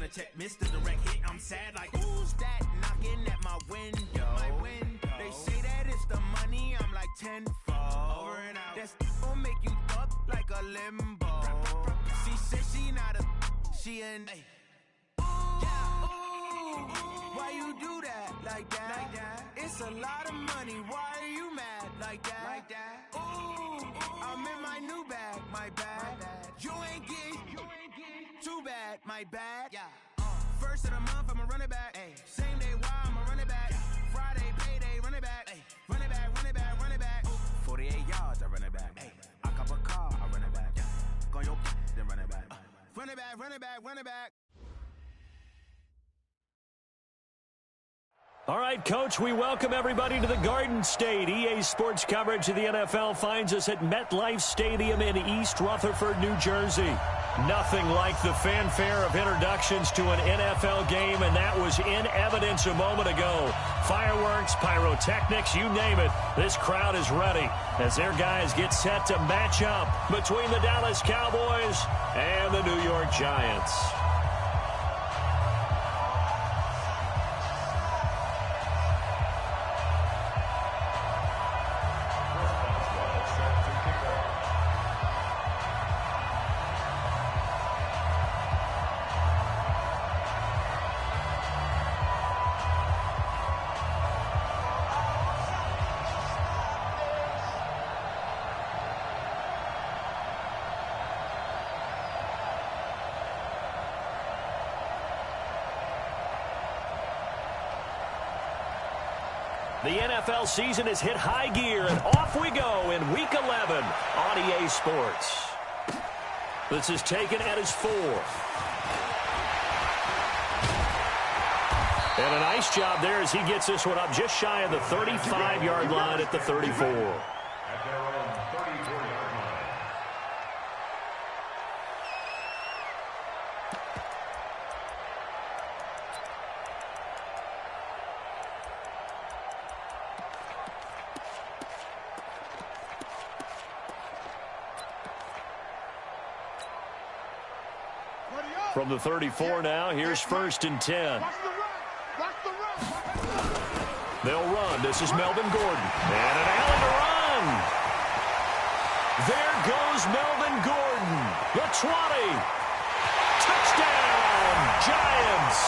a check, missed the direct hit. I'm sad like, who's that knocking at my window? They say that it's the money, I'm like tenfold. Over and out. That's gon' make you fuck like a limbo. She said she not a, she an. Why you do that like that? It's a lot of money. Why are you mad like that? Ooh, I'm in my new bag, my bad. You ain't get too bad, my bad. First of the month, I'ma run it back. Same day, why I'ma run it back. Friday, payday, run it back. Run it back, run it back, run it back. 48 yards, I run it back. I cop a car, I run it back. Go your then run it back. Run it back, run it back, run it back. All right, Coach, we welcome everybody to the Garden State. EA Sports coverage of the NFL finds us at MetLife Stadium in East Rutherford, New Jersey. Nothing like the fanfare of introductions to an NFL game, and that was in evidence a moment ago. Fireworks, pyrotechnics, you name it. This crowd is ready as their guys get set to match up between the Dallas Cowboys and the New York Giants. The NFL season has hit high gear, and off we go in Week 11 on EA Sports. This is taken at his 4. And a nice job there as he gets this one up just shy of the 35-yard line at the 34. From the 34 now, here's 1st and 10. They'll run. This is Melvin Gordon. And an alley to run. There goes Melvin Gordon. The 20. Touchdown, Giants.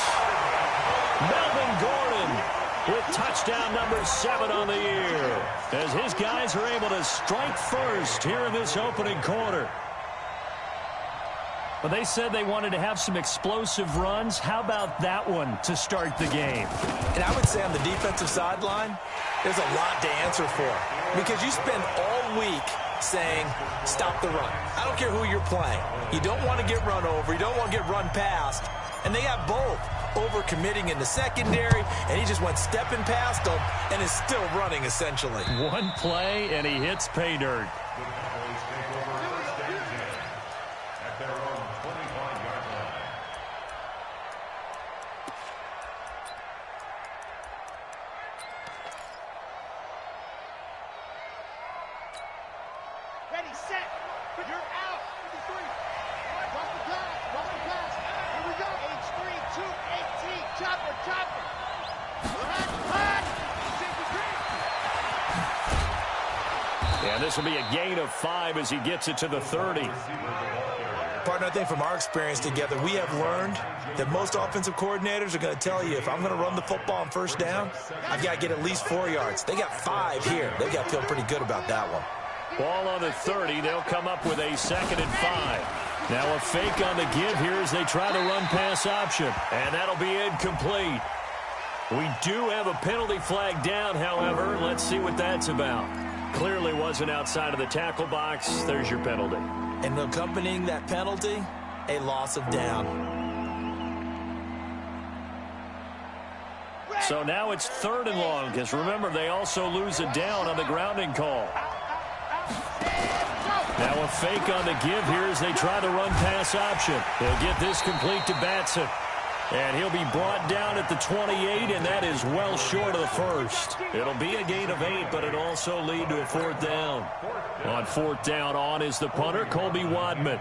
Melvin Gordon with touchdown number 7 on the year, as his guys are able to strike first here in this opening quarter. But they said they wanted to have some explosive runs. How about that one to start the game? And I would say on the defensive sideline, there's a lot to answer for, because you spend all week saying, stop the run. I don't care who you're playing. You don't want to get run over. You don't want to get run past. And they have both. Over-committing in the secondary, and he just went stepping past them and is still running, essentially. One play, and he hits pay dirt. And this will be a gain of 5 as he gets it to the 30. Partner, I think from our experience together, we have learned that most offensive coordinators are going to tell you, if I'm going to run the football on 1st down, I've got to get at least 4 yards. They got 5 here. They've got to feel pretty good about that one. Ball on the 30. They'll come up with a 2nd and 5. Now a fake on the give here as they try to run pass option. And that'll be incomplete. We do have a penalty flag down, however. Let's see what that's about. Clearly wasn't outside of the tackle box. There's your penalty. And accompanying that penalty, a loss of down. So now it's 3rd and long, because remember, they also lose a down on the grounding call. Now a fake on the give here as they try to run pass option. They'll get this complete to Batson. And he'll be brought down at the 28, and that is well short of the 1st. It'll be a gain of 8, but it'll also lead to a 4th down. On 4th down, on is the punter, Colby Wadman.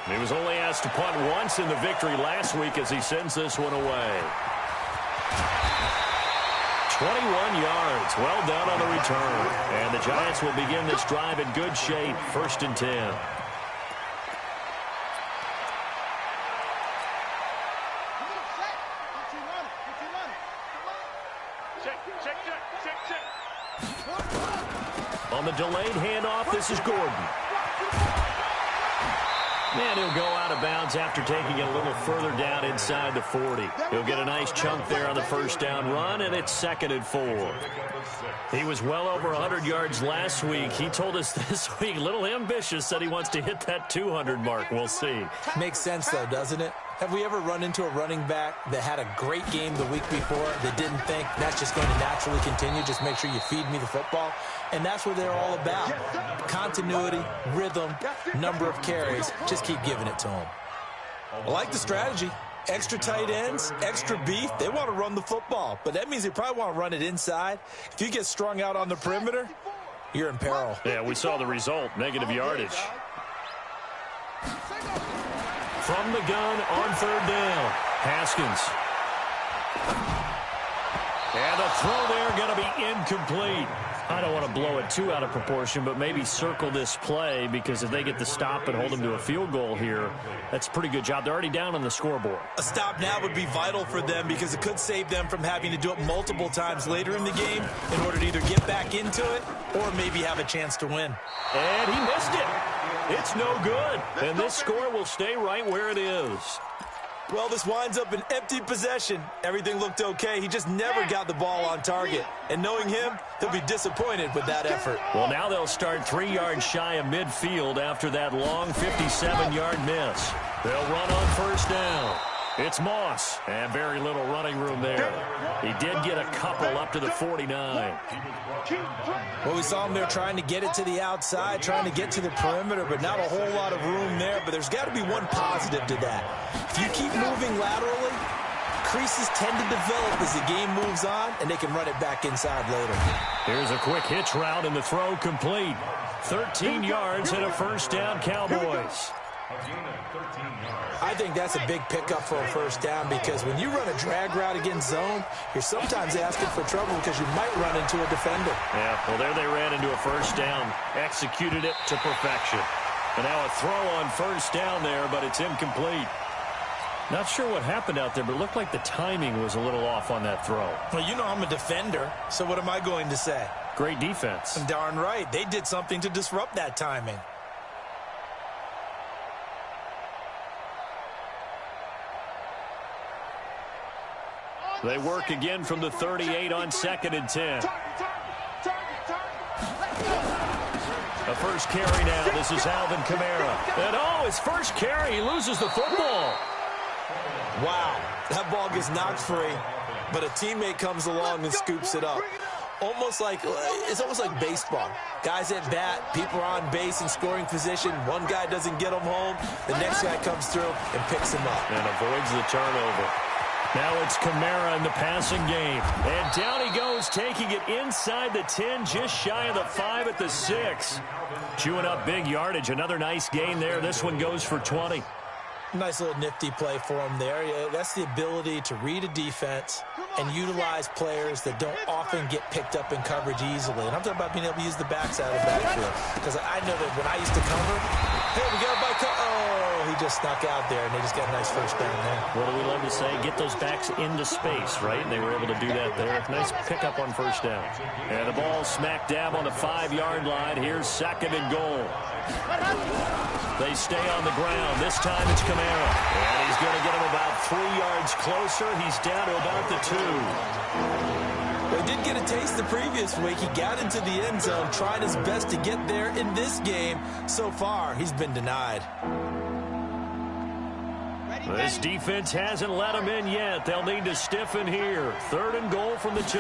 He was only asked to punt once in the victory last week as he sends this one away. 21 yards. Well done on the return. And the Giants will begin this drive in good shape. 1st and 10. On the delayed handoff, this is Gordon. And he'll go out of bounds after taking it a little further down inside the 40. He'll get a nice chunk there on the first down run, and it's 2nd and 4. He was well over 100 yards last week. He told us this week, a little ambitious, said he wants to hit that 200 mark. We'll see. Makes sense, though, doesn't it? Have we ever run into a running back that had a great game the week before that didn't think that's just going to naturally continue? Just make sure you feed me the football. And that's what they're all about. Continuity, rhythm, number of carries. Just keep giving it to them. I like the strategy. Extra tight ends, extra beef. They want to run the football. But that means they probably want to run it inside. If you get strung out on the perimeter, you're in peril. Yeah, we saw the result. Negative yardage. From the gun on 3rd down. Haskins. And the throw there going to be incomplete. I don't want to blow it too out of proportion, but maybe circle this play because if they get the stop and hold them to a field goal here, that's a pretty good job. They're already down on the scoreboard. A stop now would be vital for them because it could save them from having to do it multiple times later in the game in order to either get back into it or maybe have a chance to win. And he missed it. It's no good. And this score will stay right where it is. Well, this winds up an empty possession. Everything looked okay. He just never got the ball on target. And knowing him, he'll be disappointed with that effort. Well, now they'll start 3 yards shy of midfield after that long 57-yard miss. They'll run on 1st down. It's Moss, and very little running room there. He did get a couple up to the 49. Well, we saw him there trying to get it to the outside, trying to get to the perimeter, but not a whole lot of room there. But there's got to be one positive to that. If you keep moving laterally, creases tend to develop as the game moves on, and they can run it back inside later. Here's a quick hitch route, and the throw complete. 13 yards and a 1st down, Cowboys. I think that's a big pickup for a 1st down because when you run a drag route against zone, you're sometimes asking for trouble because you might run into a defender. Yeah, well, there they ran into a 1st down, executed it to perfection. And now a throw on 1st down there, but it's incomplete. Not sure what happened out there, but it looked like the timing was a little off on that throw. Well, you know I'm a defender, so what am I going to say? Great defense. Darn right. They did something to disrupt that timing. They work again from the 38 on 2nd and 10. A first carry now. This is Alvin Kamara. And his first carry. He loses the football. Wow. That ball gets knocked free, but a teammate comes along and scoops it up. It's almost like baseball. Guys at bat, people are on base in scoring position. One guy doesn't get them home. The next guy comes through and picks him up. And avoids the turnover. Now it's Kamara in the passing game. And down he goes, taking it inside the 10, just shy of the 5 at the 6. Chewing up big yardage. Another nice gain there. This one goes for 20. Nice little nifty play for him there. Yeah, that's the ability to read a defense and utilize players that don't often get picked up in coverage easily. And I'm talking about being able to use the backside of the backfield. Because I know that when I used to cover, hey, we got a bike. Oh, he just snuck out there, and they just got a nice 1st down there. What do we love to say? Get those backs into space, right? And they were able to do that there. Nice pickup on 1st down. And the ball smack dab on the 5-yard line. Here's 2nd and goal. They stay on the ground. This time it's Kamara. And he's going to get him about 3 yards closer. He's down to about the 2. Well, he did get a taste the previous week. He got into the end zone, trying his best to get there in this game. So far, he's been denied. This defense hasn't let him in yet. They'll need to stiffen here. 3rd and goal from the 2.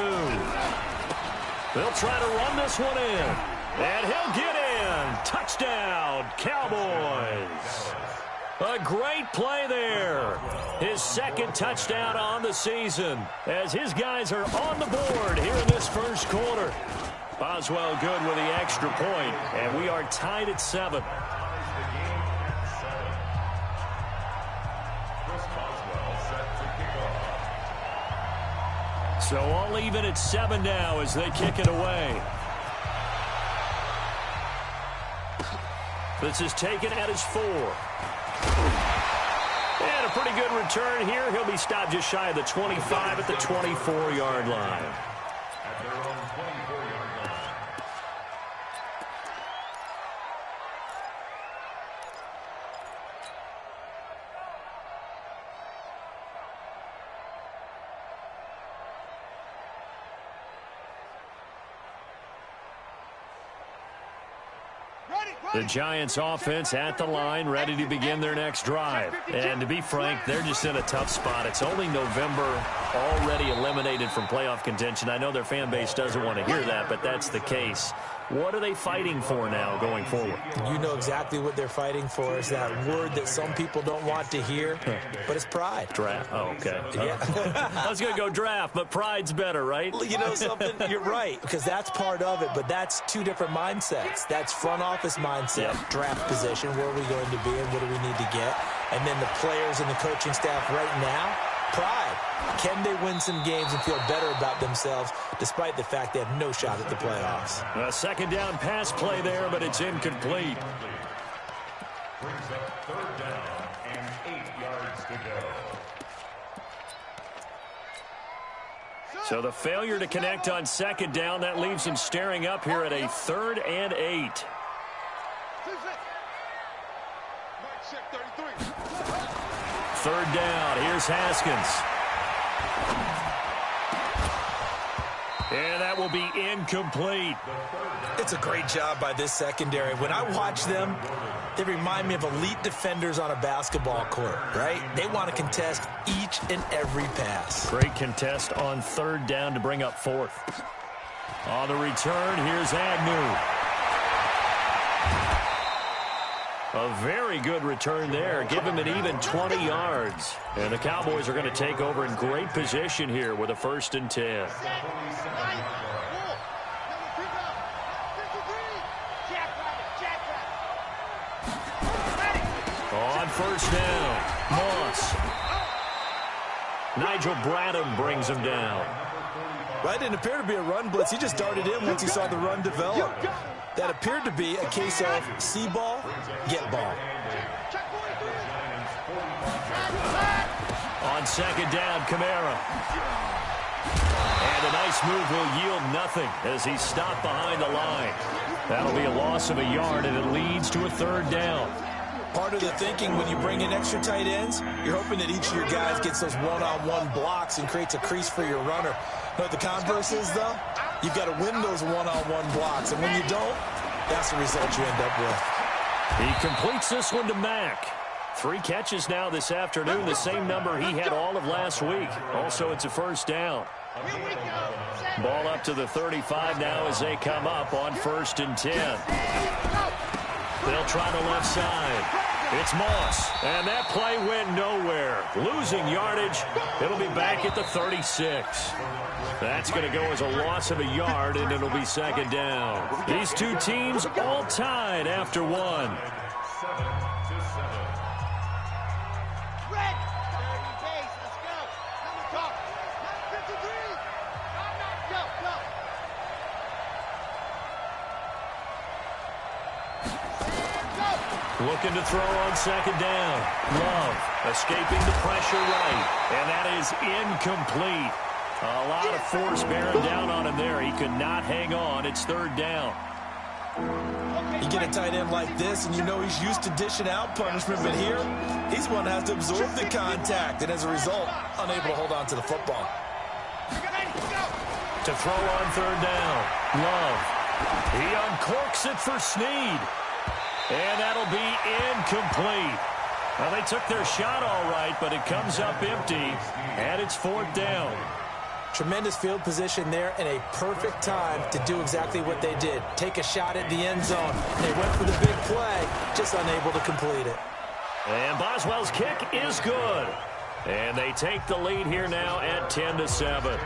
They'll try to run this one in. And he'll get in. Touchdown, Cowboys. A great play there. His 2nd touchdown on the season as his guys are on the board here in this 1st quarter. Boswell good with the extra point, and we are tied at 7. So all even at 7 now as they kick it away. This is taken at his 4. And a pretty good return here. He'll be stopped just shy of the 25 at the 24-yard line. At their own 24-yard line. The Giants offense at the line, ready to begin their next drive. And to be frank, they're just in a tough spot. It's only November, already eliminated from playoff contention. I know their fan base doesn't want to hear that, but that's the case. What are they fighting for now going forward? You know exactly what they're fighting for. Is that word that some people don't want to hear, but it's pride. Draft. Oh, okay. Yeah. I was going to go draft, but pride's better, right? You know something? You're right, because that's part of it, but that's two different mindsets. That's front office mindset, draft position, where are we going to be and what do we need to get? And then the players and the coaching staff right now, pride. Can they win some games and feel better about themselves despite the fact they have no shot at the playoffs? A second down pass play there, but it's incomplete. Brings up 3rd down and 8 yards to go. So the failure to connect on 2nd down, that leaves him staring up here at a 3rd and 8. 3rd down. Here's Haskins. And that will be incomplete. It's a great job by this secondary. When I watch them, they remind me of elite defenders on a basketball court, right? They want to contest each and every pass. Great contest on 3rd down to bring up 4th. On the return, here's Agnew. A very good return there. Give him an even 20 yards. And the Cowboys are going to take over in great position here with a 1st and 10. On 1st down, Moss. Nigel Bradham brings him down. Well, it didn't appear to be a run blitz. He just darted in once he saw the run develop. That appeared to be a case of see ball, get ball. On 2nd down, Kamara. And a nice move will yield nothing as he's stopped behind the line. That'll be a loss of a yard, and it leads to a 3rd down. Part of the thinking when you bring in extra tight ends, you're hoping that each of your guys gets those one-on-one blocks and creates a crease for your runner. You know what the converse is, though? You've got to win those one-on-one blocks, and when you don't, that's the result you end up with. He completes this one to Mack. 3 catches now this afternoon, the same number he had all of last week. Also, it's a 1st down. Ball up to the 35 now as they come up on 1st and 10. They'll try the left side. It's Moss, and that play went nowhere. Losing yardage. It'll be back at the 36. That's going to go as a loss of a yard, and it'll be 2nd down. These two teams all tied after 1. Looking to throw on 2nd down. Love escaping the pressure right. And that is incomplete. A lot of force bearing down on him there. He could not hang on. It's 3rd down. You get a tight end like this, and you know he's used to dishing out punishment. But here, he's one that has to absorb the contact. And as a result, unable to hold on to the football. To throw on 3rd down. Love. He uncorks it for Snead. And that'll be incomplete. Well, they took their shot all right, but it comes up empty, and it's 4th down. Tremendous field position there and a perfect time to do exactly what they did. Take a shot at the end zone. They went for the big play, just unable to complete it. And Boswell's kick is good. And they take the lead here now at 10-7.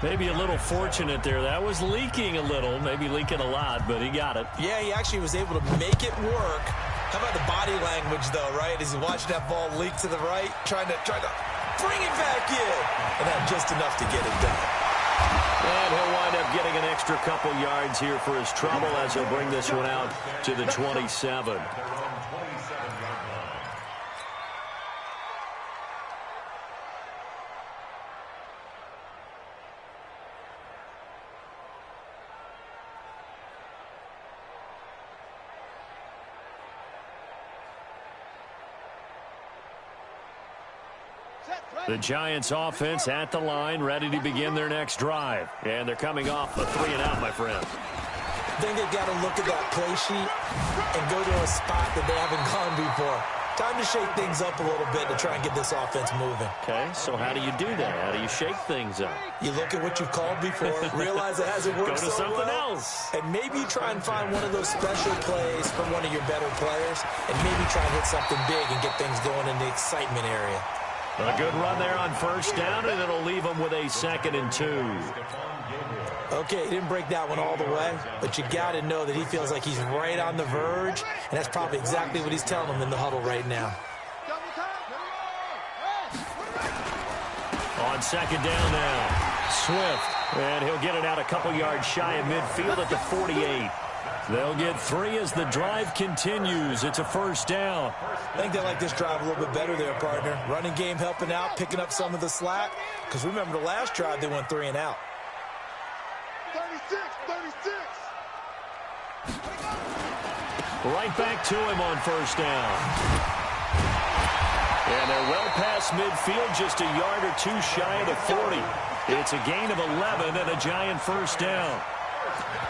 Maybe a little fortunate there. That was leaking a little, maybe leaking a lot, but he got it. Yeah, he actually was able to make it work. How about the body language, though, right? As he watched that ball leak to the right, trying to bring it back in. And that just enough to get it done. And he'll wind up getting an extra couple yards here for his trouble as he'll bring this one out to the 27. The Giants offense at the line, ready to begin their next drive. And they're coming off a 3-and-out, my friend. I think they've got to look at that play sheet and go to a spot that they haven't gone before. Time to shake things up a little bit to try and get this offense moving. Okay, so how do you do that? How do you shake things up? You look at what you've called before, realize it hasn't worked so well. Go to something else. And maybe you try and find one of those special plays from one of your better players, and maybe try and hit something big and get things going in the excitement area. A good run there on first down, and it'll leave them with a 2nd and 2. Okay, he didn't break that one all the way, but you got to know that he feels like he's right on the verge, and that's probably exactly what he's telling them in the huddle right now. On 2nd down now, Swift, and he'll get it out a couple yards shy of midfield at the 48. They'll get 3 as the drive continues. It's a 1st down. I think they like this drive a little bit better there, partner. Running game helping out, picking up some of the slack. Because remember the last drive, they went 3-and-out. 36. Right back to him on 1st down. And they're well past midfield, just a yard or 2 shy of the 40. It's a gain of 11 and a Giant 1st down.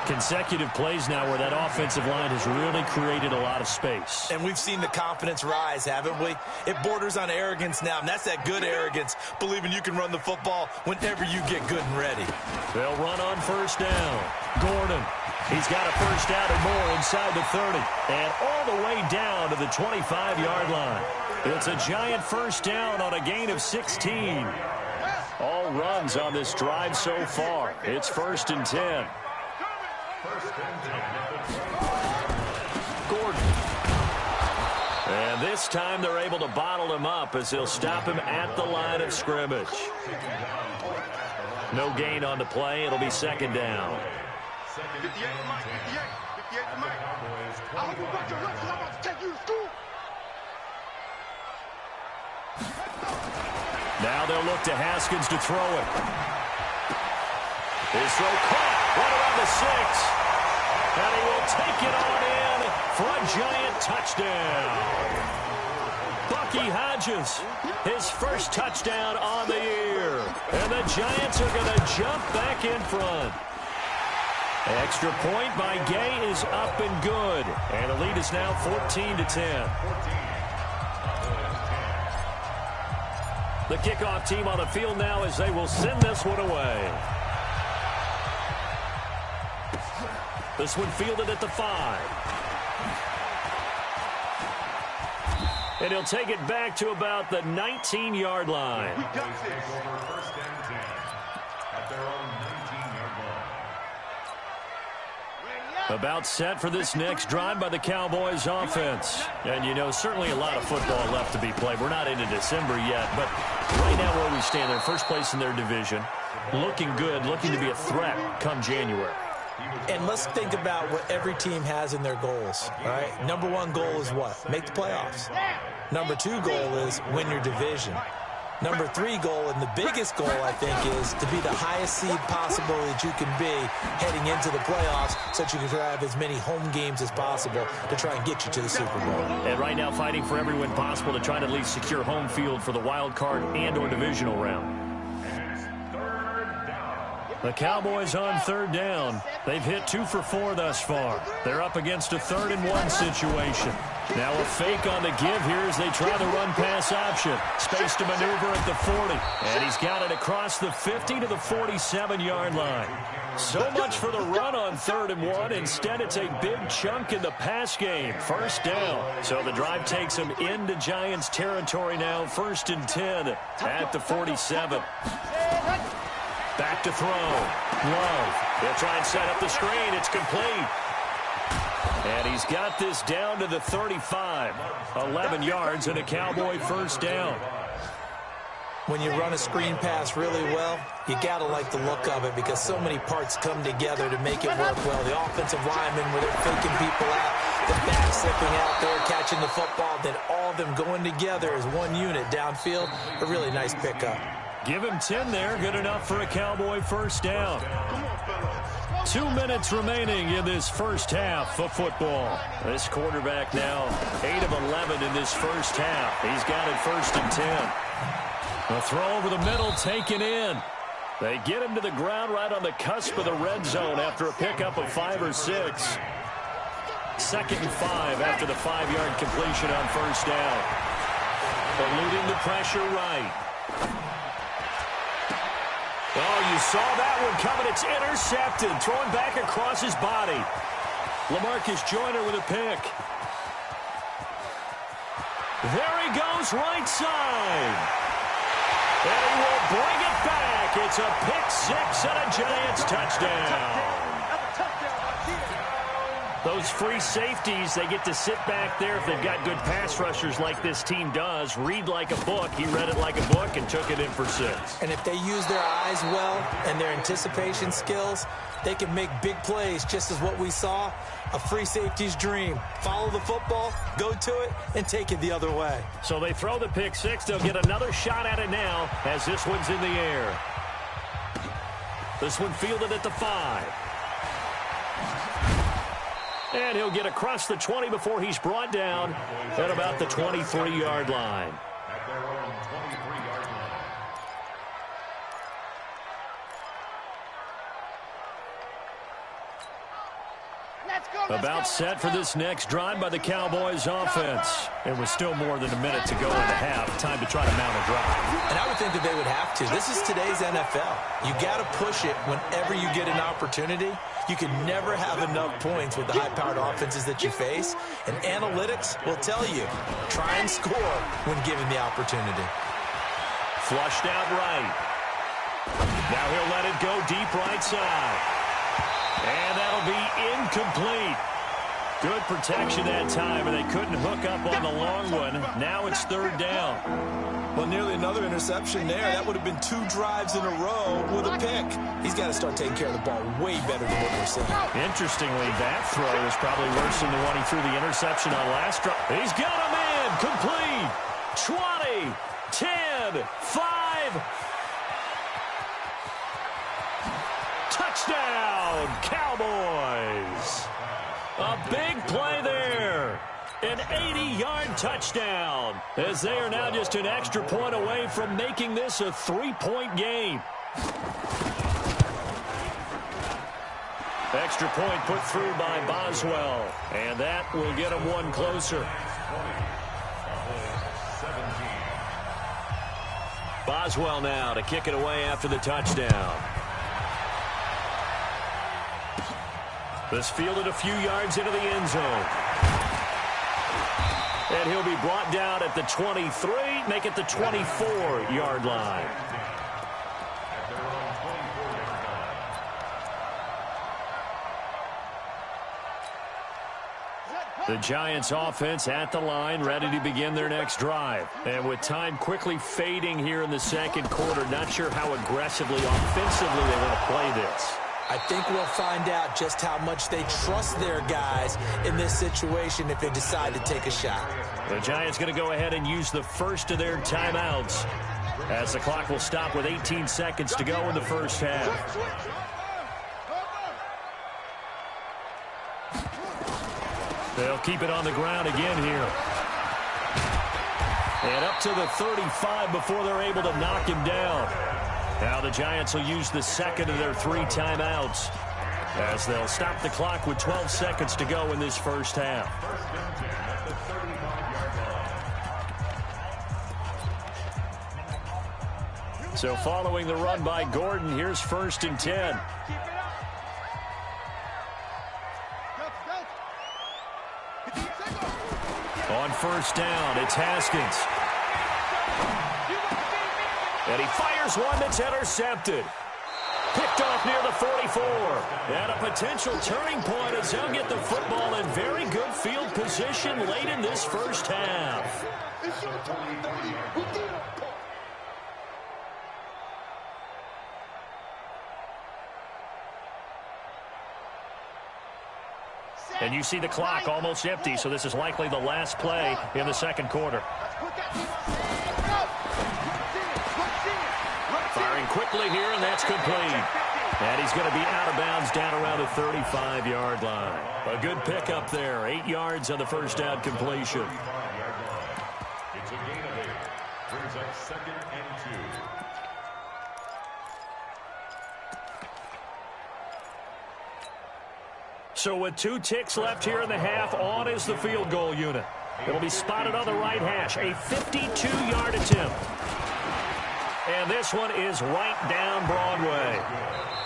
Consecutive plays now where that offensive line has really created a lot of space. And we've seen the confidence rise, haven't we? It borders on arrogance now, and that's that good arrogance, believing you can run the football whenever you get good and ready. They'll run on 1st down. Gordon, he's got a 1st down and more inside the 30, and all the way down to the 25-yard line. It's a Giant 1st down on a gain of 16. All runs on this drive so far. It's 1st and 10. Gordon. And this time they're able to bottle him up as they'll stop him at the line of scrimmage. No gain on the play. It'll be 2nd down. Now they'll look to Haskins to throw it. His throw caught right around the 6. And he will take it on in for a Giant touchdown. Bucky Hodges, his first touchdown on the year. And the Giants are going to jump back in front. Extra point by Gay is up and good. And the lead is now 14-10. The kickoff team on the field now as they will send this one away. This one fielded at the 5. And he'll take it back to about the 19-yard line. About set for this next drive by the Cowboys offense. And, you know, certainly a lot of football left to be played. We're not into December yet, but right now where we stand, they're first place in their division. Looking good, looking to be a threat come January. And let's think about what every team has in their goals, all right? Number 1 goal is what? Make the playoffs. Number 2 goal is win your division. Number 3 goal, and the biggest goal, I think, is to be the highest seed possible that you can be heading into the playoffs so that you can have as many home games as possible to try and get you to the Super Bowl. And right now fighting for every win possible to try to at least secure home field for the wild card and or divisional round. The Cowboys on 3rd down. They've hit 2 for 4 thus far. They're up against a 3rd and 1 situation. Now a fake on the give here as they try the run-pass option. Space to maneuver at the 40. And he's got it across the 50 to the 47-yard line. So much for the run on 3rd and 1. Instead, it's a big chunk in the pass game. 1st down. So the drive takes him into Giants territory now. 1st and 10 at the 47. Back to throw. Love. They'll try and set up the screen. It's complete. And he's got this down to the 35. 11 yards and a Cowboy 1st down. When you run a screen pass really well, you got to like the look of it because so many parts come together to make it work well. The offensive linemen, where they're faking people out, the back slipping out there, catching the football, then all of them going together as one unit downfield. A really nice pickup. Give him 10 there. Good enough for a Cowboy first down. 2 minutes remaining in this first half of football. This quarterback now 8 of 11 in this first half. He's got it 1st and 10. A throw over the middle taken in. They get him to the ground right on the cusp of the red zone after a pickup of 5 or 6. 2nd and 5 after the 5-yard completion on first down. Eluding the pressure right. Oh, you saw that one coming. It's intercepted. Throwing back across his body. LaMarcus Joyner with a pick. There he goes, right side. And he will bring it back. It's a pick 6 and a Giants touchdown. Those free safeties, they get to sit back there if they've got good pass rushers like this team does. Read like a book. He read it like a book and took it in for 6. And if they use their eyes well and their anticipation skills, they can make big plays, just as what we saw. A free safety's dream. Follow the football, go to it, and take it the other way. So they throw the pick 6. They'll get another shot at it now as this one's in the air. This one fielded at the 5. And he'll get across the 20 before he's brought down at about the 23-yard line. At their own 23-yard line. About set for this next drive by the Cowboys offense. And with still more than a minute to go in the half, time to try to mount a drive. And I would think that they would have to. This is today's NFL. You got to push it whenever you get an opportunity. You can never have enough points with the high-powered offenses that you face. And analytics will tell you, try and score when given the opportunity. Flushed out right. Now he'll let it go deep right side. And that'll be incomplete. Good protection that time, and they couldn't hook up on the long one. Now it's 3rd down. Well, nearly another interception there. That would have been 2 drives in a row with a pick. He's got to start taking care of the ball way better than what we're seeing. Interestingly, that throw is probably worse than the one he threw the interception on last drive. He's got him in. Complete. 20, 10, 5. Touchdown, Cowboys. A big play there. An 80-yard touchdown, as they are now just an extra point away from making this a 3-point game. Extra point put through by Boswell, and that will get him one closer. Boswell now to kick it away after the touchdown. This fielded a few yards into the end zone. And he'll be brought down at the 23, make it the 24-yard line. The Giants offense at the line, ready to begin their next drive. And with time quickly fading here in the second quarter, not sure how aggressively, offensively they want to play this. I think we'll find out just how much they trust their guys in this situation if they decide to take a shot. The Giants going to go ahead and use the first of their timeouts as the clock will stop with 18 seconds to go in the first half. They'll keep it on the ground again here. And up to the 35 before they're able to knock him down. Now the Giants will use the second of their 3 timeouts as they'll stop the clock with 12 seconds to go in this first half. So following the run by Gordon, here's 1st and 10. On first down, it's Haskins. And he fires one that's intercepted. Picked off near the 44. And a potential turning point as they'll get the football in very good field position late in this first half. And you see the clock almost empty, so this is likely the last play in the second quarter. Firing quickly here, and that's complete. And he's going to be out of bounds down around the 35-yard line. A good pickup there. 8 yards on the first down completion. It's a gain of 8. Brings up 2nd and 2. So with 2 ticks left here in the half, on is the field goal unit. It'll be spotted on the right hash. A 52-yard attempt. And this one is right down Broadway.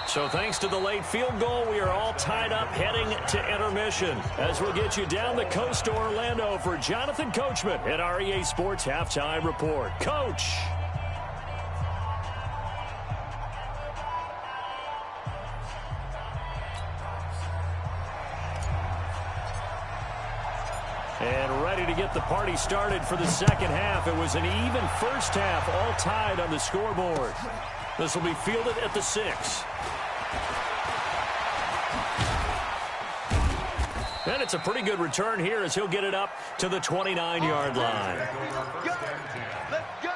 So thanks to the late field goal, we are all tied up heading to intermission. As we'll get you down the coast to Orlando for Jonathan Coachman at our EA Sports Halftime Report. Coach! And ready to get the party started for the second half. It was an even first half, all tied on the scoreboard. This will be fielded at the 6. And it's a pretty good return here as he'll get it up to the 29-yard line. Let's go!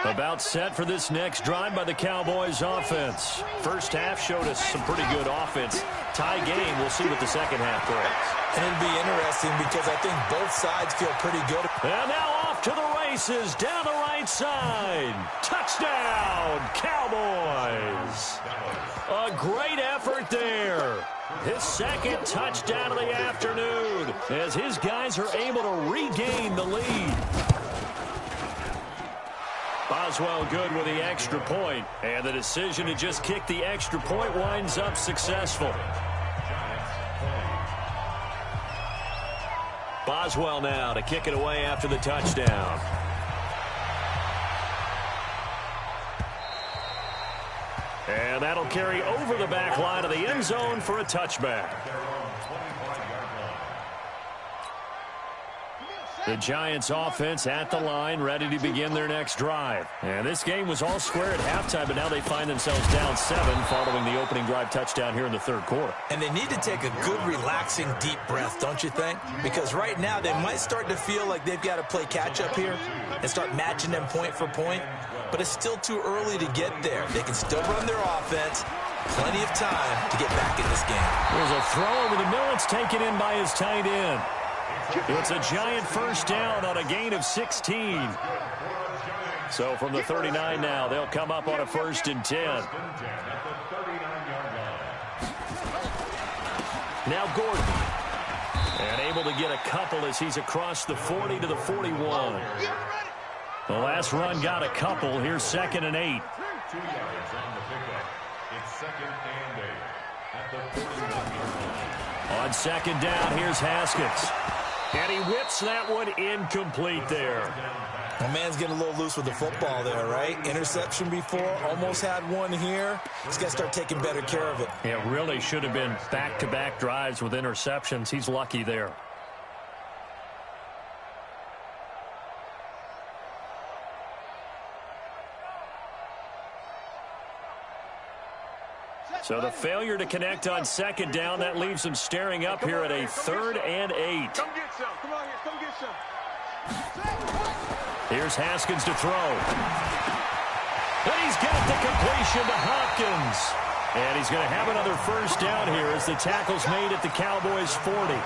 About set for this next drive by the Cowboys offense. First half showed us some pretty good offense. Tie game. We'll see what the second half brings. And it'll be interesting because I think both sides feel pretty good. And now off to the races down the right side. Touchdown, Cowboys. A great effort there. His second touchdown of the afternoon as his guys are able to regain the lead. Boswell good with the extra point, and the decision to just kick the extra point winds up successful. Boswell now to kick it away after the touchdown. And that'll carry over the back line of the end zone for a touchback. The Giants offense at the line, ready to begin their next drive. And this game was all square at halftime, but now they find themselves down 7 following the opening drive touchdown here in the third quarter. And they need to take a good, relaxing, deep breath, don't you think? Because right now they might start to feel like they've got to play catch-up here and start matching them point for point. But it's still too early to get there. They can still run their offense. Plenty of time to get back in this game. There's a throw over the middle. It's taken in by his tight end. It's a Giant first down on a gain of 16. So from the 39 now, they'll come up on a 1st and 10. Now Gordon. And able to get a couple as he's across the 40 to the 41. The last run got a couple. Here's 2nd and 8. 2 yards on the pickup. It's 2nd and 8 at the 41-yard line. On 2nd down, here's Haskins. And he whips that one incomplete there. My man's getting a little loose with the football there, right? Interception before, almost had one here. He's got to start taking better care of it. It really should have been back-to-back drives with interceptions. He's lucky there. So the failure to connect on 2nd down, that leaves him staring up here at a 3rd and 8. Come get some. Come on here. Come get some. Here's Haskins to throw. And he's got the completion to Hopkins. And he's going to have another first down here as the tackle's made at the Cowboys' 40.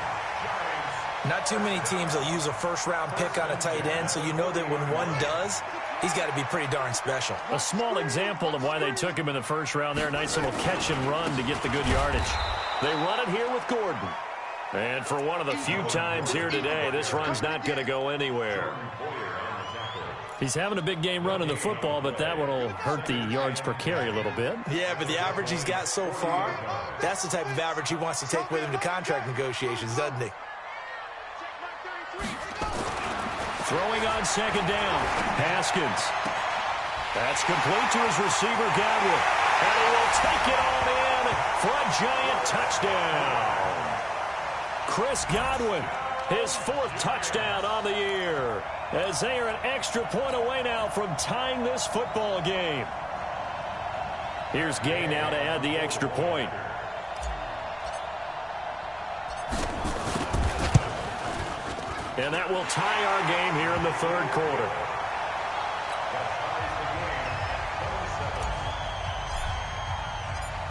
Not too many teams will use a first-round pick on a tight end, so you know that when one does, he's got to be pretty darn special. A small example of why they took him in the first round there. Nice little catch and run to get the good yardage. They run it here with Gordon. And for one of the few times here today, this run's not going to go anywhere. He's having a big game running the football, but that one will hurt the yards per carry a little bit. Yeah, but the average he's got so far, that's the type of average he wants to take with him to contract negotiations, doesn't he? Throwing on 2nd down, Haskins. That's complete to his receiver, Godwin. And he will take it on in for a Giant touchdown. Chris Godwin His 4th touchdown on the year, as they are an extra point away now from tying this football game. Here's Gay now to add the extra point. And that will tie our game here in the 3rd quarter.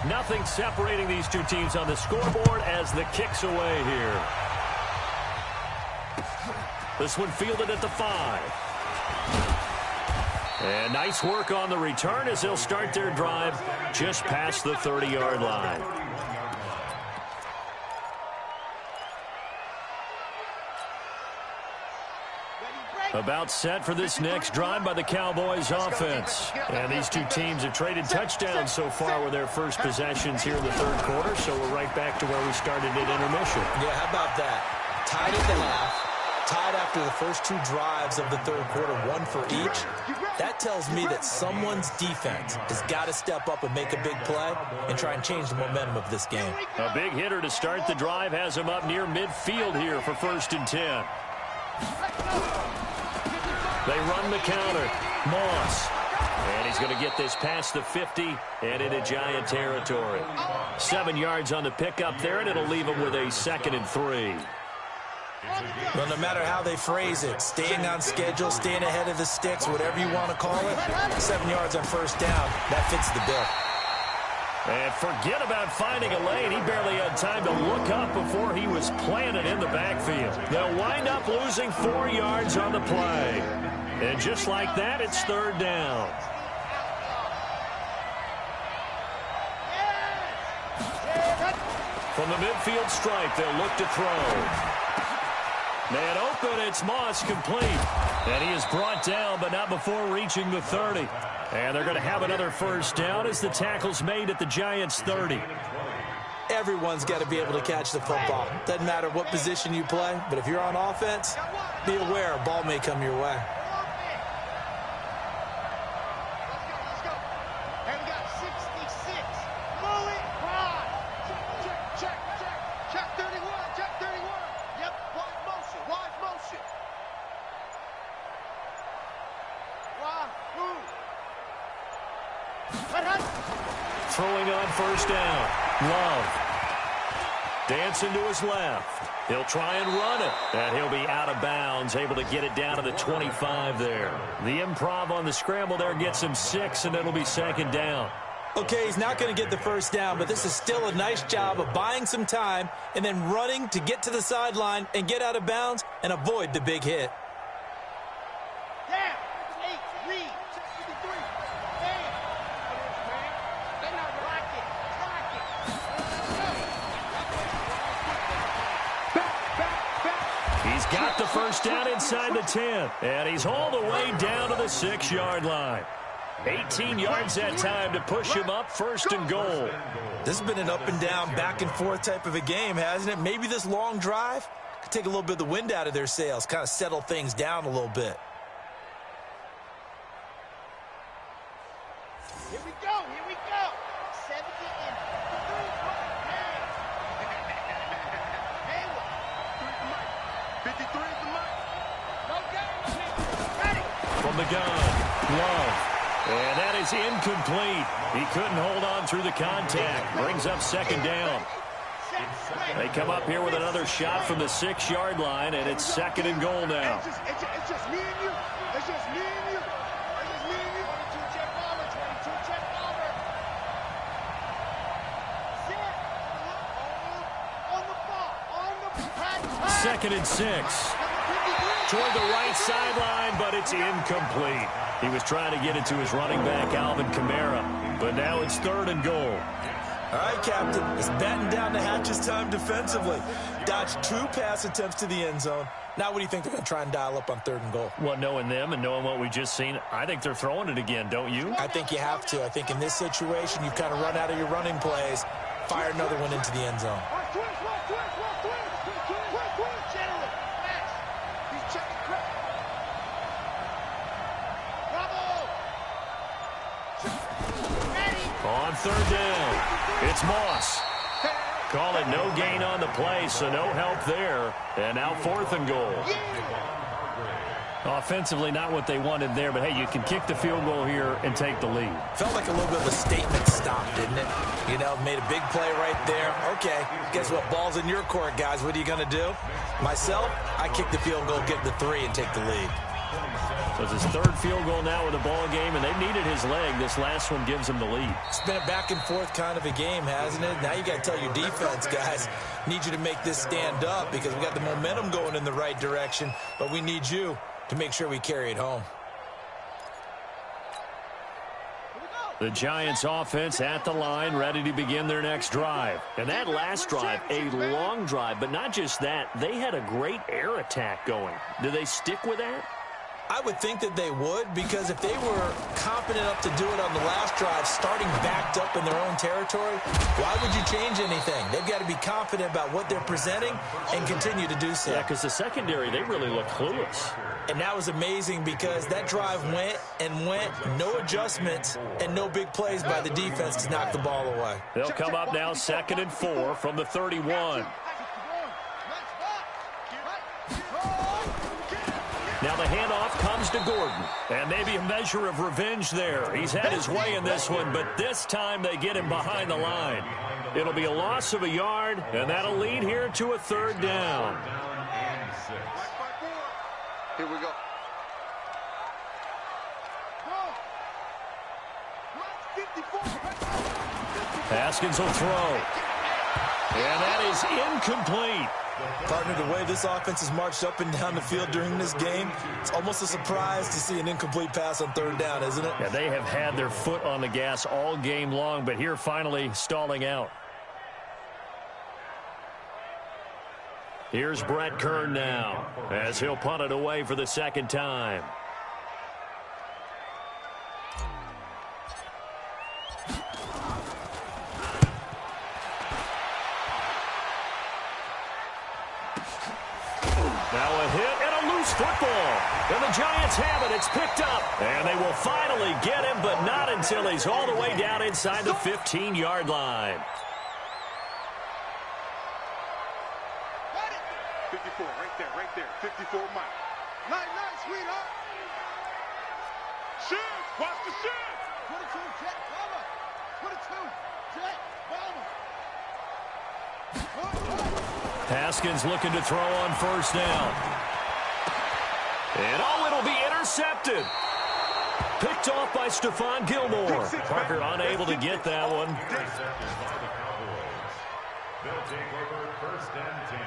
Nothing separating these two teams on the scoreboard as the kick's away here. This one fielded at the 5. And nice work on the return as they'll start their drive just past the 30-yard line. About set for this next drive by the Cowboys offense. And these two teams have traded touchdowns so far with their first possessions here in the 3rd quarter, so we're right back to where we started at intermission. Yeah, how about that? Tied at the half. Tied after the first 2 drives of the 3rd quarter, 1 for each. That tells me that someone's defense has got to step up and make a big play and try and change the momentum of this game. A big hitter to start the drive has him up near midfield here for 1st and 10. They run the counter. Moss. And he's going to get this past the 50 and into Giant territory. 7 yards on the pickup there, and it'll leave him with a 2nd and 3. Well, no matter how they phrase it, staying on schedule, staying ahead of the sticks, whatever you want to call it, 7 yards on 1st down, that fits the bill. And forget about finding a lane. He barely had time to look up before he was planted in the backfield. They'll wind up losing 4 yards on the play. And just like that, it's 3rd down. From the midfield stripe, they'll look to throw. Man open, it's Moss, complete. And he is brought down, but not before reaching the 30. And they're going to have another 1st down as the tackle's made at the Giants' 30. Everyone's got to be able to catch the football. Doesn't matter what position you play, but if you're on offense, be aware a ball may come your way. Throwing on 1st down. Love. Dancing to his left. He'll try and run it. And he'll be out of bounds, able to get it down to the 25 there. The improv on the scramble there gets him 6, and it'll be 2nd down. Okay, he's not going to get the 1st down, but this is still a nice job of buying some time and then running to get to the sideline and get out of bounds and avoid the big hit. Got the 1st down inside the 10. And he's hauled away down to the 6-yard line. 18 yards that time to push him up 1st and goal. This has been an up and down, back and forth type of a game, hasn't it? Maybe this long drive could take a little bit of the wind out of their sails, kind of settle things down a little bit. Here we go, here we go. 70 and 53 is the mic. From the gun, Love. And that is incomplete. He couldn't hold on through the contact. Brings up 2nd down. They come up here with another shot from the 6-yard line, and it's 2nd and goal now. It's just me and you. It's just me and you. It's just me and you. 22 check bomber, 22 check bomber. Sit. On the ball. On the pad. 2nd and 6. Toward the right sideline, but it's incomplete. He was trying to get it to his running back, Alvin Kamara. But now it's 3rd and goal. All right, Captain. It's batten down the hatches time defensively. Dodged 2 pass attempts to the end zone. Now what do you think they're going to try and dial up on 3rd and goal? Well, knowing them and knowing what we just seen, I think they're throwing it again, don't you? I think you have to. I think in this situation, you kind of run out of your running plays, fire another one into the end zone. On 3rd down, it's Moss. Call it no gain on the play, so no help there. And now 4th and goal. Offensively, not what they wanted there, but hey, you can kick the field goal here and take the lead. Felt like a little bit of a statement stop, didn't it? You know, made a big play right there. Okay, guess what? Ball's in your court, guys. What are you going to do? Myself, I kick the field goal, get the 3, and take the lead. So it's his 3rd field goal now in the ball game, and they've needed his leg. This last one gives him the lead. It's been a back and forth kind of a game, hasn't it? Now you got to tell your defense, guys, need you to make this stand up because we got the momentum going in the right direction, but we need you to make sure we carry it home. The Giants offense at the line, ready to begin their next drive. And that last drive, a long drive, but not just that, they had a great air attack going. Do they stick with that? I would think that they would, because if they were confident enough to do it on the last drive, starting backed up in their own territory, why would you change anything? They've got to be confident about what they're presenting and continue to do so. Yeah, because the secondary, they really look clueless. And that was amazing because that drive went and went, no adjustments and no big plays by the defense to knock the ball away. They'll come up now 2nd and 4 from the 31. Now the handoff comes to Gordon. And maybe a measure of revenge there. He's had his way in this one, but this time they get him behind the line. It'll be a loss of a yard, and that'll lead here to a 3rd down. Here we go. Haskins will throw. And that is incomplete. Partner, the way this offense has marched up and down the field during this game, it's almost a surprise to see an incomplete pass on 3rd down, isn't it? Yeah, they have had their foot on the gas all game long, but here finally stalling out. Here's Brett Kern now as he'll punt it away for the 2nd time. Now a hit and a loose football. And the Giants have it. It's picked up. And they will finally get him, but not until he's all the way down inside the 15-yard line. 54, right there. 54 Mike. Night, sweetheart. Shoot, watch the shoot. 22, jet, bomber. 22, jet, bomber. Haskins looking to throw on 1st down. And it'll be intercepted. Picked off by Stephon Gilmore. Parker unable to get that one. They'll take over 1st and 10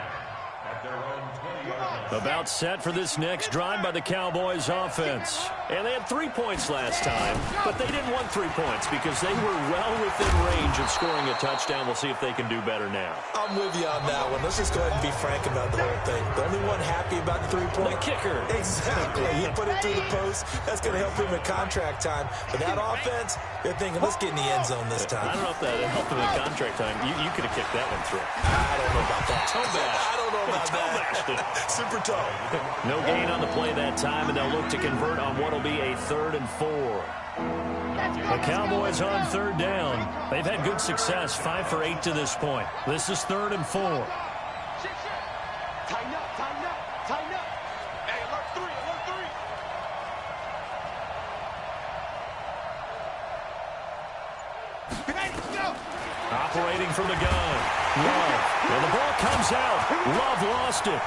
at their own 20-yard line. About set for this next drive by the Cowboys offense. And they had 3 points last time, but they didn't want 3 points because they were well within range of scoring a touchdown. We'll see if they can do better now. I'm with you on that one. Let's just go ahead and be frank about the whole thing. The only one happy about the 3-point. The kicker. Exactly. He put it through the post. That's going to help him in contract time. But that offense, they're thinking, let's get in the end zone this time. I don't know if that helped him in contract time. You could have kicked that one through. I don't know about that. Toe bash. I don't know about that. Super toe. No gain on the play that time, and they'll look to convert on what will be a 3rd and 4. The Cowboys on 3rd down. They've had good success, 5 for 8 to this point. This is 3rd and 4. Tighten up. Hey, alert 3. Operating from the gun. Love. And the ball comes out. Love lost it.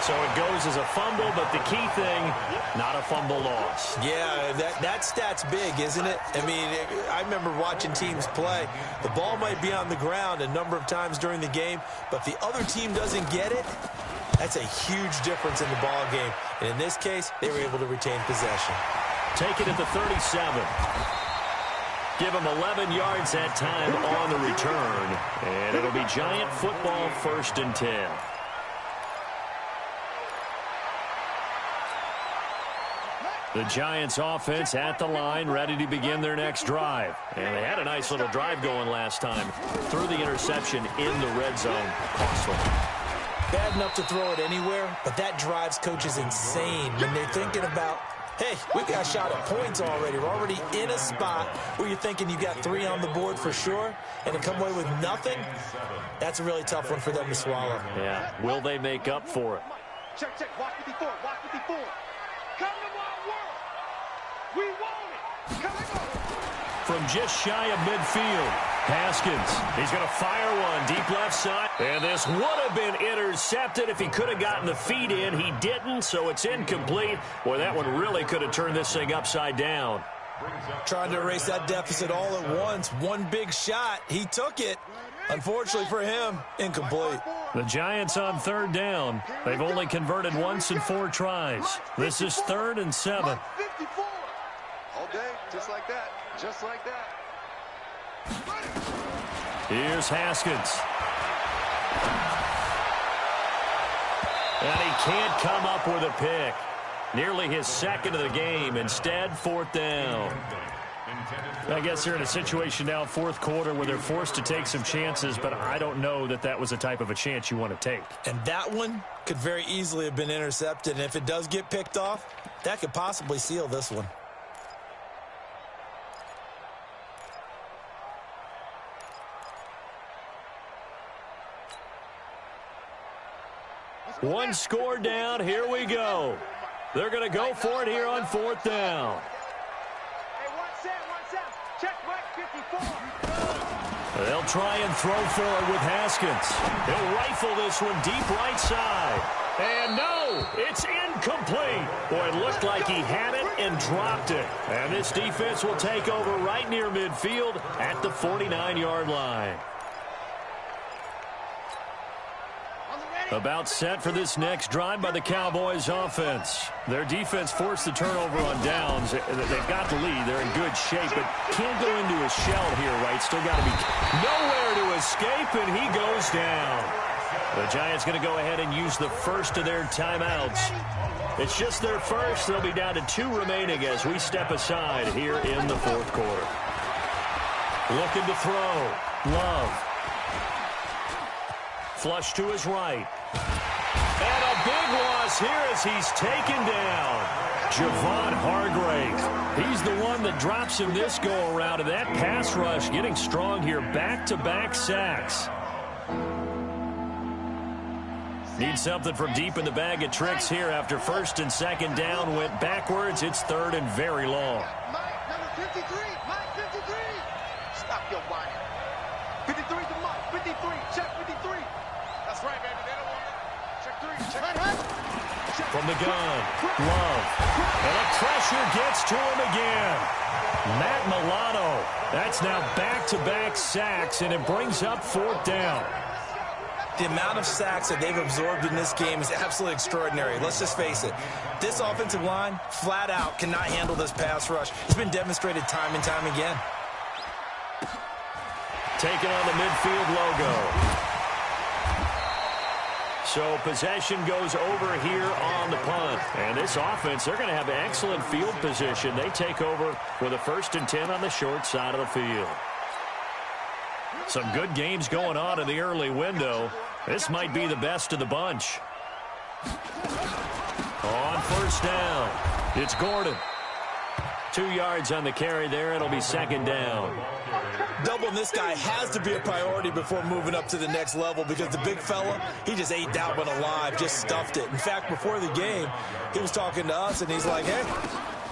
So it goes as a fumble, but the key thing, not a fumble loss. Yeah, that stat's big, isn't it? I mean, I remember watching teams play. The ball might be on the ground a number of times during the game, but if the other team doesn't get it, that's a huge difference in the ball game. And in this case, they were able to retain possession. Take it at the 37. Give him 11 yards that time on the return. And it'll be Giant football, 1st and 10. The Giants offense at the line, ready to begin their next drive. And they had a nice little drive going last time. Threw the interception in the red zone. Costly. Bad enough to throw it anywhere, but that drives coaches insane when they're thinking about hey, we've got a shot at points already. We're already in a spot where you're thinking you got 3 on the board for sure, and to come away with nothing, that's a really tough one for them to swallow. Yeah, will they make up for it? Check, check. Watch 54. Watch 54. Come to my world. We want it. Come on. From just shy of midfield, Haskins. He's going to fire one deep left side. And this would have been intercepted if he could have gotten the feet in. He didn't, so it's incomplete. Boy, that one really could have turned this thing upside down. Trying to erase that deficit all at once. One big shot. He took it. Unfortunately for him, incomplete. The Giants on third down. They've only converted once in 4 tries. This is 3rd and 7. 54. All day, just like that. Just like that. Here's Haskins. And he can't come up with a pick. Nearly his 2nd of the game. Instead, 4th down. I guess they're in a situation now, 4th quarter, where they're forced to take some chances, but I don't know that that was the type of a chance you want to take. And that one could very easily have been intercepted. And if it does get picked off, that could possibly seal this one. One score down. Here we go. They're going to go for it here on 4th down. Hey, one set. Check, Mike, 54. They'll try and throw for it with Haskins. He'll rifle this one deep right side. And no, it's incomplete. Boy, it looked like he had it and dropped it. And this defense will take over right near midfield at the 49-yard line. About set for this next drive by the Cowboys offense. Their defense forced the turnover on downs. They've got the lead. They're in good shape, but can't go into a shell here, right? Still got to be nowhere to escape, and he goes down. The Giants going to go ahead and use the first of their timeouts. It's just their first. They'll be down to 2 remaining as we step aside here in the 4th quarter. Looking to throw. Love. Flush to his right. And a big loss here as he's taken down. Javon Hargrave. He's the one that drops him this go-around. And that pass rush getting strong here. Back-to-back sacks. Need something from deep in the bag of tricks here after 1st and 2nd down. Went backwards. It's 3rd and very long. Mike, number 53. Mike, 53. Stop your whining. 53 to Mike. 53. Check 53. That's right, baby. They don't want it. Check 3. Check. From the gun, Love. And the pressure gets to him again. Matt Milano. That's now back-to-back sacks, and it brings up 4th down. The amount of sacks that they've absorbed in this game is absolutely extraordinary. Let's just face it. This offensive line, flat out, cannot handle this pass rush. It's been demonstrated time and time again. Taking on the midfield logo. So possession goes over here on the punt. And this offense, they're going to have excellent field position. They take over with a 1st and 10 on the short side of the field. Some good games going on in the early window. This might be the best of the bunch. On 1st down, it's Gordon. 2 yards on the carry there. It'll be 2nd down. Doubling this guy has to be a priority before moving up to the next level because the big fella, he just ate that one alive, just stuffed it. In fact, before the game, he was talking to us, and he's like, hey,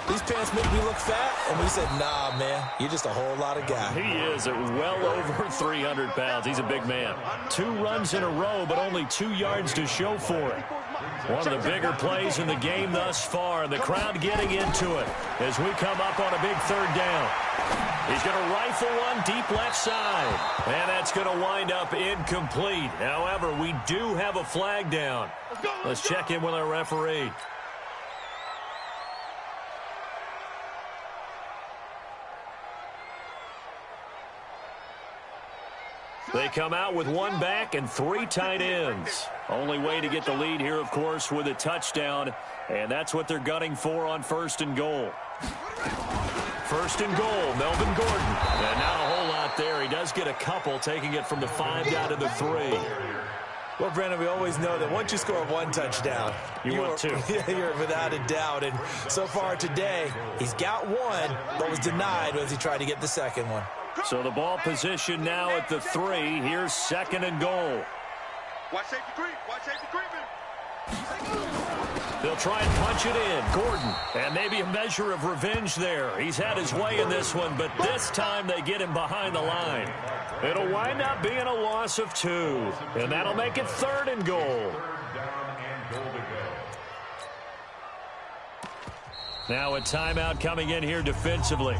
these pants make me look fat. And we said, nah, man, you're just a whole lot of guy. He is at well over 300 pounds. He's a big man. 2 runs in a row, but only 2 yards to show for it. One of the bigger plays in the game thus far. The crowd getting into it as we come up on a big 3rd down. He's going to rifle one deep left side. And that's going to wind up incomplete. However, we do have a flag down. Let's check in with our referee. They come out with 1 back and 3 tight ends. Only way to get the lead here, of course, with a touchdown. And that's what they're gunning for on 1st and goal. 1st and goal, Melvin Gordon. And not a whole lot there. He does get a couple, taking it from the 5 down to the 3. Well, Brandon, we always know that once you score one touchdown, you want two. You're without a doubt. And so far today, he's got one, but was denied as he tried to get the second one. So the ball position now at the 3. Here's 2nd and goal. Watch safety creep. Watch safety creeping. They'll try and punch it in. Gordon. And maybe a measure of revenge there. He's had his way in this one, but this time they get him behind the line. It'll wind up being a loss of 2. And that'll make it 3rd and goal. Now a timeout coming in here defensively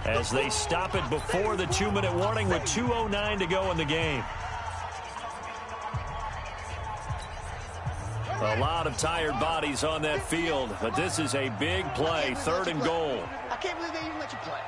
as they stop it before the 2-minute warning with 2:09 to go in the game. A lot of tired bodies on that field, but this is a big play, 3rd and goal. I can't believe they even let you play.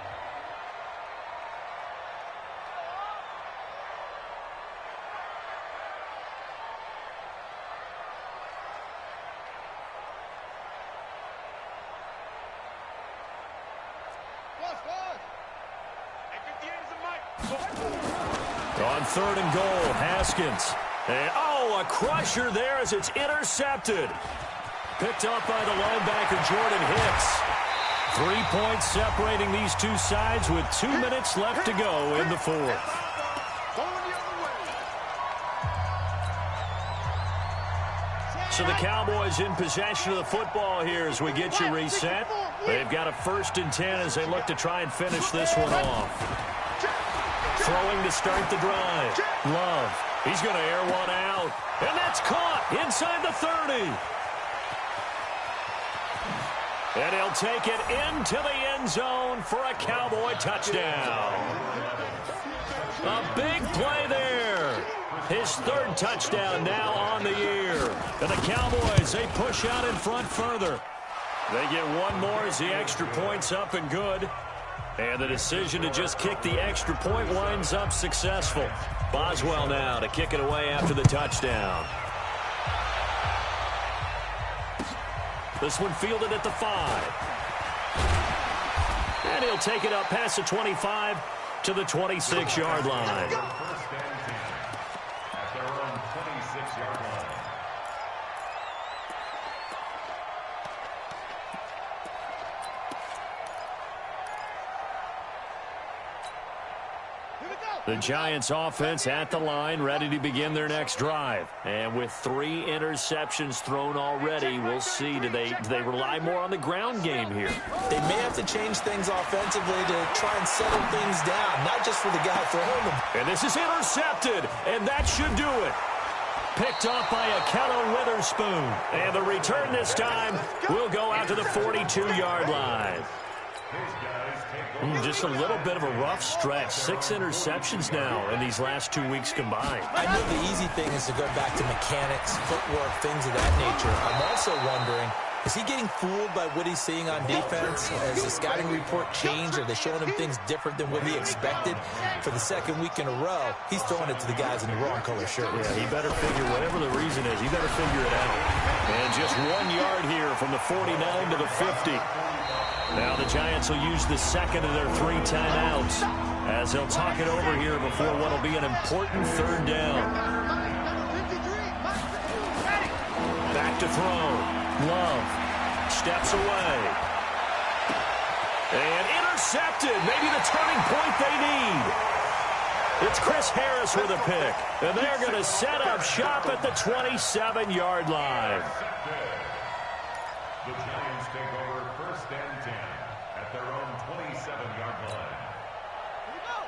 On 3rd and goal, Haskins. And, a crusher there as it's intercepted. Picked up by the linebacker, Jordan Hicks. 3 points separating these two sides with 2 minutes left to go in the 4th. So the Cowboys in possession of the football here as we get you reset. They've got a 1st and 10 as they look to try and finish this one off. Throwing to start the drive. Love. He's going to air one out. And that's caught inside the 30. And he'll take it into the end zone for a Cowboy touchdown. A big play there. His 3rd touchdown now on the year. And the Cowboys, they push out in front further. They get one more as the extra point's up and good. And the decision to just kick the extra point winds up successful. Boswell now to kick it away after the touchdown. This one fielded at the 5. And he'll take it up past the 25 to the 26-yard line. First and 10 at their own 26-yard line. The Giants offense at the line, ready to begin their next drive. And with 3 interceptions thrown already, we'll see, do they rely more on the ground game here? They may have to change things offensively to try and settle things down, not just for the guy throwing them. And this is intercepted, and that should do it. Picked up by Akello Witherspoon. And the return this time will go out to the 42-yard line. Just a little bit of a rough stretch. 6 interceptions now in these last 2 weeks combined. I know the easy thing is to go back to mechanics, footwork, things of that nature. I'm also wondering, is he getting fooled by what he's seeing on defense? Has the scouting report changed? Are they showing him things different than what he expected? For the 2nd week in a row, he's throwing it to the guys in the wrong color shirt. Yeah, he better figure, whatever the reason is, he better figure it out. And just 1 yard here from the 49 to the 50. Now the Giants will use the 2nd of their 3 timeouts as they'll talk it over here before what will be an important 3rd down. Back to throw. Love steps away. And intercepted. Maybe the turning point they need. It's Chris Harris with a pick. And they're going to set up shop at the 27-yard line. The Giants take over 1st and 10 at their own 27-yard line.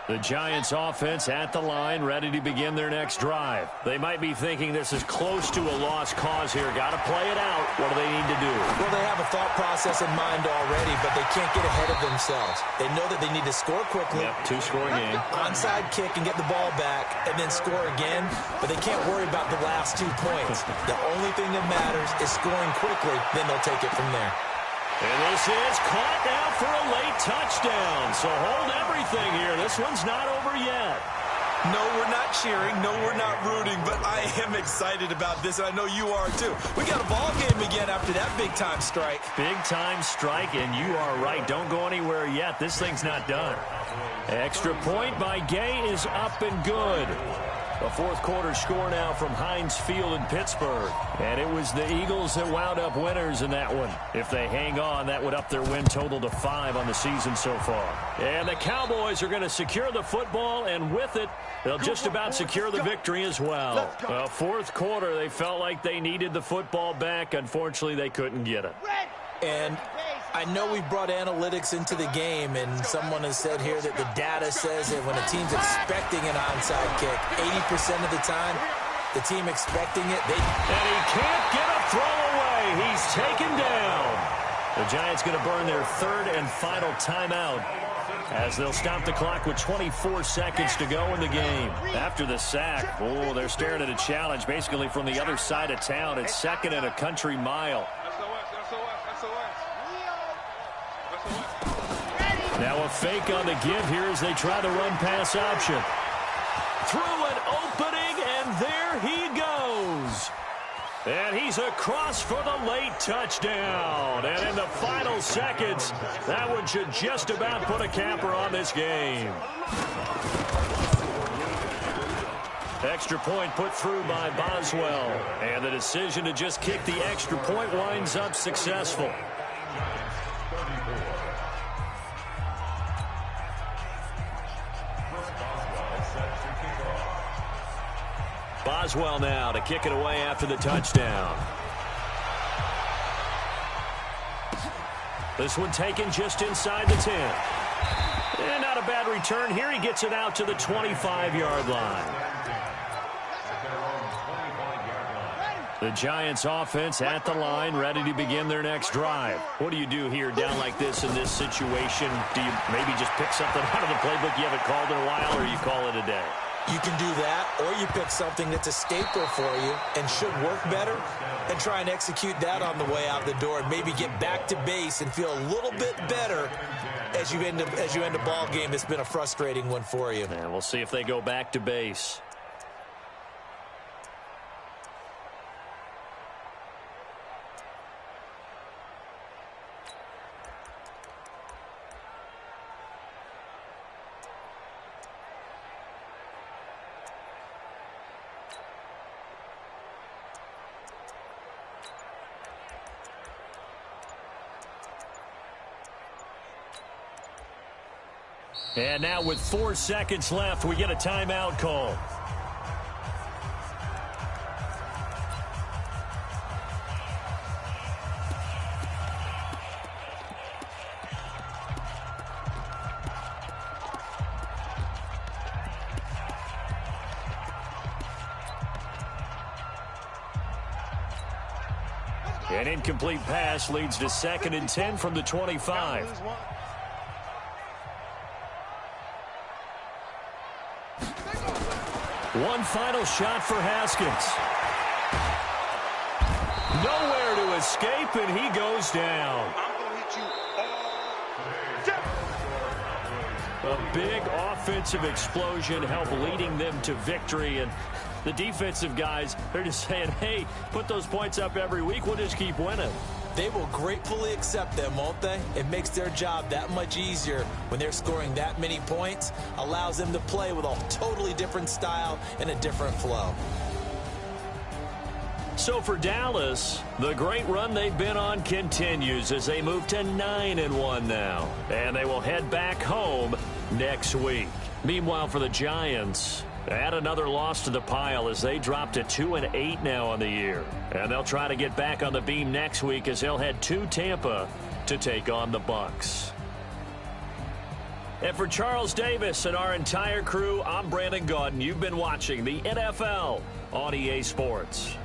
The Giants offense at the line, ready to begin their next drive. They might be thinking this is close to a lost cause here. Got to play it out. What do they need to do? Well, they have a thought process in mind already, but they can't get ahead of themselves. They know that they need to score quickly. Yep, 2-score game. Onside kick and get the ball back, and then score again. But they can't worry about the last 2 points. The only thing that matters is scoring quickly. Then they'll take it from there. And this is caught now for a late touchdown. So hold everything here. This one's not over yet. No, we're not cheering. No, we're not rooting. But I am excited about this, and I know you are too. We got a ball game again after that big-time strike. Big-time strike, and you are right. Don't go anywhere yet. This thing's not done. Extra point by Gay is up and good. A fourth quarter score now from Heinz Field in Pittsburgh. And it was the Eagles that wound up winners in that one. If they hang on, that would up their win total to 5 on the season so far. And the Cowboys are going to secure the football, and with it, they'll just about secure the victory as well. Fourth quarter, they felt like they needed the football back. Unfortunately, they couldn't get it. And I know we brought analytics into the game, and someone has said here that the data says that when a team's expecting an onside kick, 80% of the time, the team expecting it, and he can't get a throw away. He's taken down. The Giants going to burn their third and final timeout as they'll stop the clock with 24 seconds to go in the game. After the sack, they're staring at a challenge basically from the other side of town. It's second and a country mile. Now a fake on the give here as they try the run-pass option. Through an opening, and there he goes. And he's across for the late touchdown. And in the final seconds, that one should just about put a capper on this game. Extra point put through by Boswell. And the decision to just kick the extra point winds up successful. Boswell now to kick it away after the touchdown. This one taken just inside the 10. And not a bad return here. He gets it out to the 25-yard line. The Giants offense at the line, ready to begin their next drive. What do you do here down like this in this situation? Do you maybe just pick something out of the playbook you haven't called in a while, or you call it a day? You can do that, or you pick something that's a staple for you and should work better and try and execute that on the way out the door and maybe get back to base and feel a little bit better as you end a ball game that's been a frustrating one for you. And we'll see if they go back to base. And now with 4 seconds left, we get a timeout call. An incomplete pass leads to 2nd and 10 from the 25. One final shot for Haskins. Nowhere to escape, and he goes down. A big offensive explosion helped leading them to victory, and the defensive guys, they're just saying, hey, put those points up every week, we'll just keep winning. They will gratefully accept them, won't they? It makes their job that much easier when they're scoring that many points. Allows them to play with a totally different style and a different flow. So for Dallas, the great run they've been on continues as they move to 9-1 now. And they will head back home next week. Meanwhile, for the Giants, add another loss to the pile as they drop to 2-8 now on the year. And they'll try to get back on the beam next week as they'll head to Tampa to take on the Bucs. And for Charles Davis and our entire crew, I'm Brandon Gaudin. You've been watching the NFL on EA Sports.